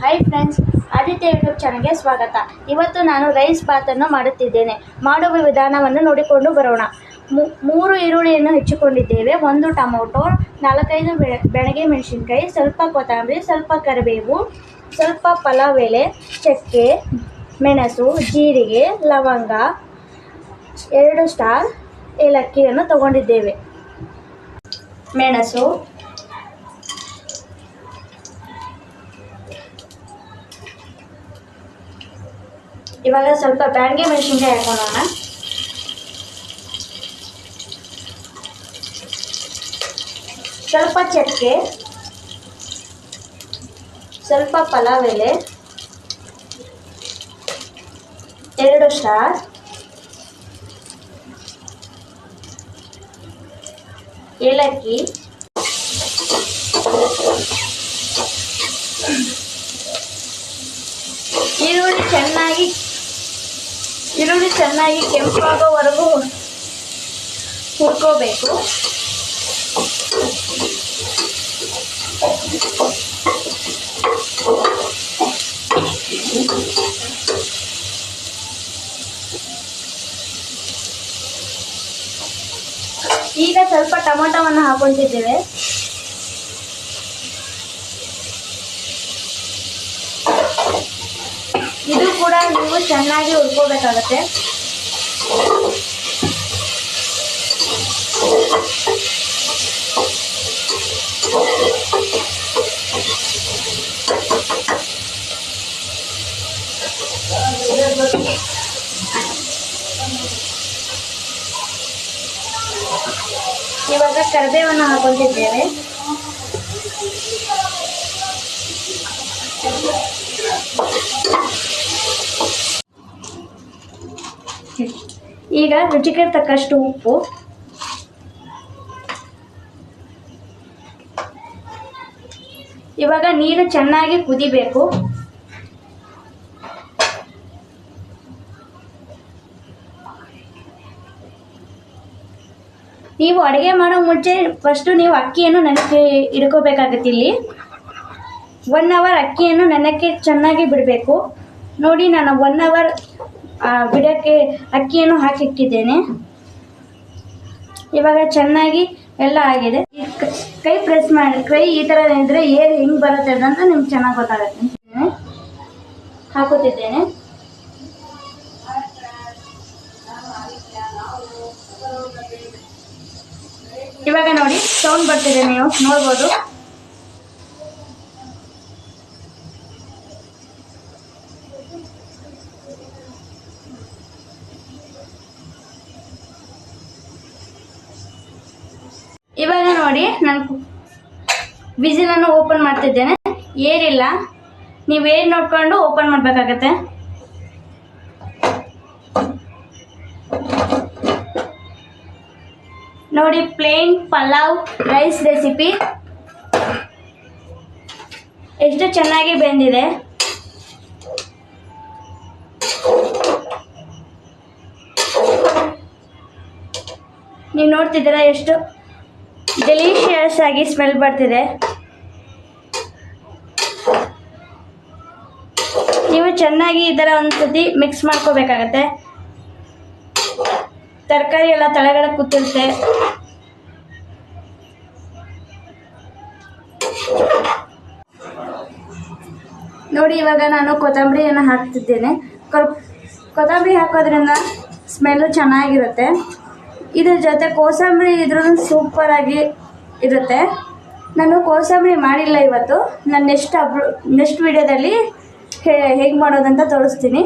Hi friends, Aditya YouTube ಚಾನಲ್ಗೆ ಸ್ವಾಗತ. ಇವತ್ತು ನಾನು ರೈಸ್ ಬಾತನ್ನು ಮಾಡುತ್ತಿದ್ದೇನೆ. ಮಾಡುವ ವಿಧಾನವನ್ನು ನೋಡಿಕೊಂಡು ಬರೋಣ. 3 ಈರುಳ್ಳಿಯನ್ನು ಹೆಚ್ಚಿಕೊಂಡಿದ್ದೇವೆ, 1 ಟೊಮೊಟೊ, 4-5 ಬೆಳಗ್ಗೆ ಮೆಣಸಿನಕಾಯಿ, ಸ್ವಲ್ಪ ಕೊತ್ತಂಬರಿ, ಸ್ವಲ್ಪ ಕರಿಬೇವು, ಸ್ವಲ್ಪ ಪಲಾವ್ ಎಲೆ, ಚಕ್ಕೆ, ಮೆಣಸು, ಜೀರಿಗೆ, ಲವಂಗ, 2 ಸ್ಟಾರ್ ಏಲಕ್ಕಿಯನ್ನು ತಗೊಂಡಿದ್ದೇವೆ. ಮೆಣಸು, ಇವಾಗ ಸ್ವಲ್ಪ ಬ್ಯಾಡಗೆ ಮೆಣಸಿನಕಾಯಿ ಹಾಕೊಳ್ಳೋಣ. ಸ್ವಲ್ಪ ಚಕ್ಕೆ, ಸ್ವಲ್ಪ ಪಲಾವ್ ಎಲೆ, 2 ಸ್ಟಾರ್, ಏಲಕ್ಕಿ, ಈರುಳ್ಳಿ ಚೆನ್ನಾಗಿ ಕೆಂಪಾಗೋವರೆಗೂ ಹುರ್ಕೋಬೇಕು. ಈಗ ಸ್ವಲ್ಪ ಟೊಮೊಟೊವನ್ನು ಹಾಕೊಳ್ತಿದ್ದೇವೆ. ಇದು ಕೂಡ ನೀವು ಚೆನ್ನಾಗಿ ಹುರ್ಕೋಬೇಕಾಗತ್ತೆ. ಇವಾಗ ಕರಿಬೇವನ್ನು ಹಾಕೊಳ್ತಿದ್ದೇವೆ. ಈಗ ರುಚಿಗೆ ತಕ್ಕಷ್ಟು ಉಪ್ಪು, ಇವಾಗ ನೀರು ಚೆನ್ನಾಗಿ ಕುದಿಬೇಕು. ನೀವು ಅಡುಗೆ ಮಾಡೋ ಮುಂಚೆ ಫಸ್ಟು ನೀವು ಅಕ್ಕಿಯನ್ನು ನೆನೆಸಿ ಇಡ್ಕೋಬೇಕಾಗತ್ತೆ. ಇಲ್ಲಿ 1 ಅವರ್ ಅಕ್ಕಿಯನ್ನು ನೆನೆಕ್ಕೆ ಚೆನ್ನಾಗಿ ಬಿಡಬೇಕು. ನೋಡಿ, ನಾನು 1 ಅವರ್ ಬಿಡೋಕ್ಕೆ ಅಕ್ಕಿಯನ್ನು ಹಾಕಿಟ್ಟಿದ್ದೇನೆ. ಇವಾಗ ಚೆನ್ನಾಗಿ ಎಲ್ಲ ಆಗಿದೆ. ಕೈ ಪ್ರೆಸ್ ಮಾಡಿ, ಕೈ ಈ ಥರ ಇದ್ದರೆ ಏರ್ ಹೆಂಗೆ ಬರುತ್ತೆ ಅಂತ ನಿಮ್ಗೆ ಚೆನ್ನಾಗಿ ಗೊತ್ತಾಗುತ್ತೆ. ಹಾಕುತ್ತಿದ್ದೇನೆ. ಇವಾಗ ನೋಡಿ, ಸೌಂಡ್ ಬರ್ತಿದೆ, ನೀವು ನೋಡ್ಬೋದು. ಇವಾಗ ನೋಡಿ, ನಾನು ವಿಸಿಲನ್ನು ಓಪನ್ ಮಾಡ್ತಿದ್ದೇನೆ. ಏರಿಲ್ಲ, ನೀವು ಏರ್ ನೋಡ್ಕೊಂಡು ಓಪನ್ ಮಾಡಬೇಕಾಗತ್ತೆ. ನೋಡಿ, ಪ್ಲೇನ್ ಪಲಾವ್ ರೈಸ್ ರೆಸಿಪಿ ಎಷ್ಟು ಚೆನ್ನಾಗಿ ಬೆಂದಿದೆ. ನೀವು ನೋಡ್ತಿದ್ದೀರಾ ಎಷ್ಟು ಡೆಲಿಷಿಯಸ್ ಆಗಿ ಸ್ಮೆಲ್ ಬರ್ತಿದೆ. ನೀವು ಚೆನ್ನಾಗಿ ಈ ಥರ ಒಂದ್ಸತಿ ಮಿಕ್ಸ್ ಮಾಡ್ಕೋಬೇಕಾಗತ್ತೆ. ತರಕಾರಿ ಎಲ್ಲ ತಳಗಡೆ ಕೂತಿರುತ್ತೆ. ನೋಡಿ, ಇವಾಗ ನಾನು ಕೊತ್ತಂಬರಿಯನ್ನು ಹಾಕ್ತಿದ್ದೇನೆ. ಕೊತ್ತಂಬರಿ ಹಾಕೋದ್ರಿಂದ ಸ್ಮೆಲ್ಲು ಚೆನ್ನಾಗಿರುತ್ತೆ. ಇದ್ರ ಜೊತೆ ಕೋಸಂಬರಿ ಇದ್ರೂ ಸೂಪರಾಗಿ ಇರುತ್ತೆ. ನಾನು ಕೋಸಂಬರಿ ಮಾಡಿಲ್ಲ ಇವತ್ತು. ನಾನು ನೆಕ್ಸ್ಟ್ ವಿಡಿಯೋದಲ್ಲಿ ಹೇಗೆ ಮಾಡೋದಂತ ತೋರಿಸ್ತೀನಿ.